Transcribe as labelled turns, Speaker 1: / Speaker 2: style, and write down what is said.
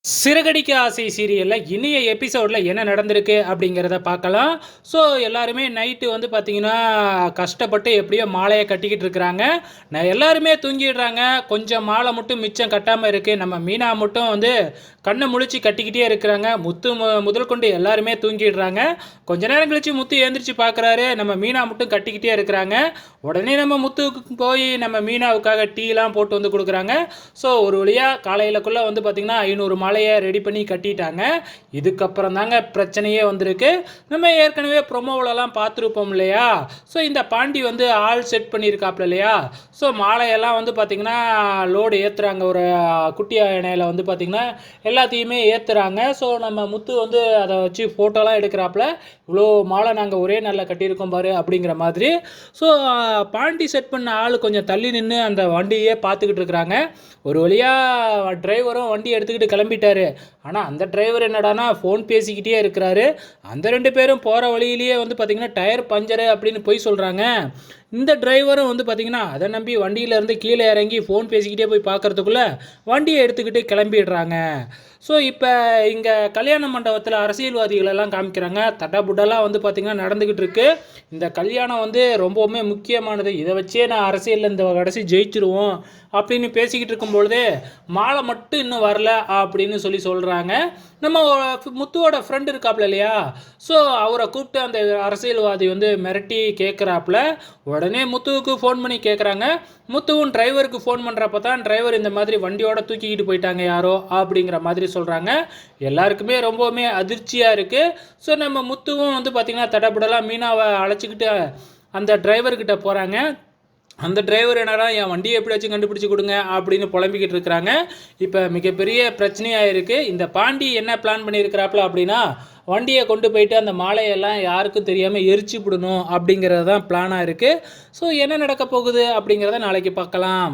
Speaker 1: சிறகடிக்க ஆசை சீரியலில் இனிய எபிசோடில் என்ன நடந்திருக்கு அப்படிங்கிறத பார்க்கலாம். ஸோ எல்லாருமே நைட்டு வந்து பார்த்திங்கன்னா கஷ்டப்பட்டு எப்படியோ மாலையை கட்டிக்கிட்டு இருக்கிறாங்க. எல்லாருமே தூங்கிடுறாங்க. கொஞ்சம் மாலை மட்டும் மிச்சம் கட்டாமல் இருக்குது. நம்ம மீனா மட்டும் வந்து கண்ணை முழிச்சு கட்டிக்கிட்டே இருக்கிறாங்க. முத்து முதல் கொண்டு எல்லாருமே தூங்கிடுறாங்க. கொஞ்ச நேரம் கழித்து முத்து எழுந்திரிச்சு பார்க்குறாரு. நம்ம மீனா மட்டும் கட்டிக்கிட்டே இருக்கிறாங்க. உடனே நம்ம முத்துக்கு போய் நம்ம மீனாவுக்காக டீலாம் போட்டு வந்து கொடுக்குறாங்க. ஸோ ஒரு வழியாக காலையிலக்குள்ளே வந்து பார்த்திங்கன்னா 500 மாலையை ரெடி பண்ணி கட்டிட்டாங்க. இதுக்கப்புறம் தாங்க பிரச்சனையே வந்திருக்கு. நம்ம ஏற்கனவே ப்ரொமோவிலலாம் பார்த்துருப்போம் இல்லையா? ஸோ இந்த பாண்டி வந்து ஆள் செட் பண்ணியிருக்காப்புல இல்லையா? ஸோ மாலையெல்லாம் வந்து பார்த்திங்கன்னா லோடு ஏற்றுறாங்க. ஒரு குட்டி யானையில் வந்து பார்த்திங்கன்னா எல்லாத்தையுமே ஏற்றுறாங்க. ஸோ நம்ம முத்து வந்து அதை வச்சு ஃபோட்டோலாம் எடுக்கிறாப்புல. இவ்வளோ மாலை நாங்கள் ஒரே நாளில் கட்டியிருக்கோம் பாரு அப்படிங்கிற மாதிரி. ஸோ பாண்டி செட் பண்ண ஆள் கொஞ்சம் தள்ளி நின்று அந்த வண்டியே பார்த்துக்கிட்டு இருக்கிறாங்க. ஒரு வழியாக டிரைவரும் வண்டி எடுத்துக்கிட்டு கிளம்பிட்டாரு. ஆனால் அந்த டிரைவர் என்னடானா ஃபோன் பேசிக்கிட்டே இருக்கிறாரு. அந்த 2 பேரும் போகிற வழியிலேயே வந்து பார்த்திங்கன்னா டயர் பஞ்சரு அப்படின்னு போய் சொல்கிறாங்க. இந்த டிரைவரும் வந்து பார்த்திங்கன்னா அதை நம்பி வண்டியிலேருந்து கீழே இறங்கி ஃபோன் பேசிக்கிட்டே போய் பார்க்குறதுக்குள்ளே வண்டியை எடுத்துக்கிட்டு கிளம்பிடுறாங்க. ஸோ இப்போ இங்கே கல்யாண மண்டபத்தில் அரசியல்வாதிகளெல்லாம் காமிக்கிறாங்க. தட்டாபுட்டெல்லாம் வந்து பார்த்திங்கன்னா நடந்துக்கிட்டு இருக்கு. இந்த கல்யாணம் வந்து ரொம்பவுமே முக்கியமானது. இதை வச்சே நான் அரசியலில் இந்த கடைசி ஜெயிச்சிருவோம் அப்படின்னு பேசிக்கிட்டு இருக்கும்பொழுது மாலை மட்டும் இன்னும் வரல அப்படின்னு சொல்கிறாங்க. நம்ம முத்துவோட ஃப்ரெண்டு இருக்காப்புல இல்லையா? ஸோ அவரை கூப்பிட்டு அந்த அரசியல்வாதி வந்து மிரட்டி கேட்குறாப்புல. உடனே முத்துவுக்கு ஃபோன் பண்ணி கேட்குறாங்க. முத்துவும் டிரைவருக்கு ஃபோன் பண்ணுறப்ப தான் டிரைவர் இந்த மாதிரி வண்டியோட தூக்கிக்கிட்டு போயிட்டாங்க யாரோ அப்படிங்கிற மாதிரி சொல்கிறாங்க. எல்லாருக்குமே ரொம்பவுமே அதிர்ச்சியாக இருக்குது. ஸோ நம்ம முத்துவும் வந்து பார்த்திங்கன்னா தடபுடலாம் மீனாவை அழைச்சிக்கிட்டு அந்த டிரைவர்கிட்ட போகிறாங்க. அந்த டிரைவர் என்னடா என் வண்டியை எப்படியாச்சும் கண்டுபிடிச்சி கொடுங்க அப்படின்னு புலம்பிக்கிட்டு இருக்கிறாங்க. இப்போ மிகப்பெரிய பிரச்சனையாக இருக்குது. இந்த பாண்டி என்ன பிளான் பண்ணியிருக்கிறாப்புல அப்படின்னா வண்டியை கொண்டு போயிட்டு அந்த மாலையெல்லாம் யாருக்கும் தெரியாமல் எரிச்சு விடணும் அப்படிங்கிறது தான் பிளானாக இருக்குது. ஸோ என்ன நடக்க போகுது அப்படிங்கிறத நாளைக்கு பார்க்கலாம்.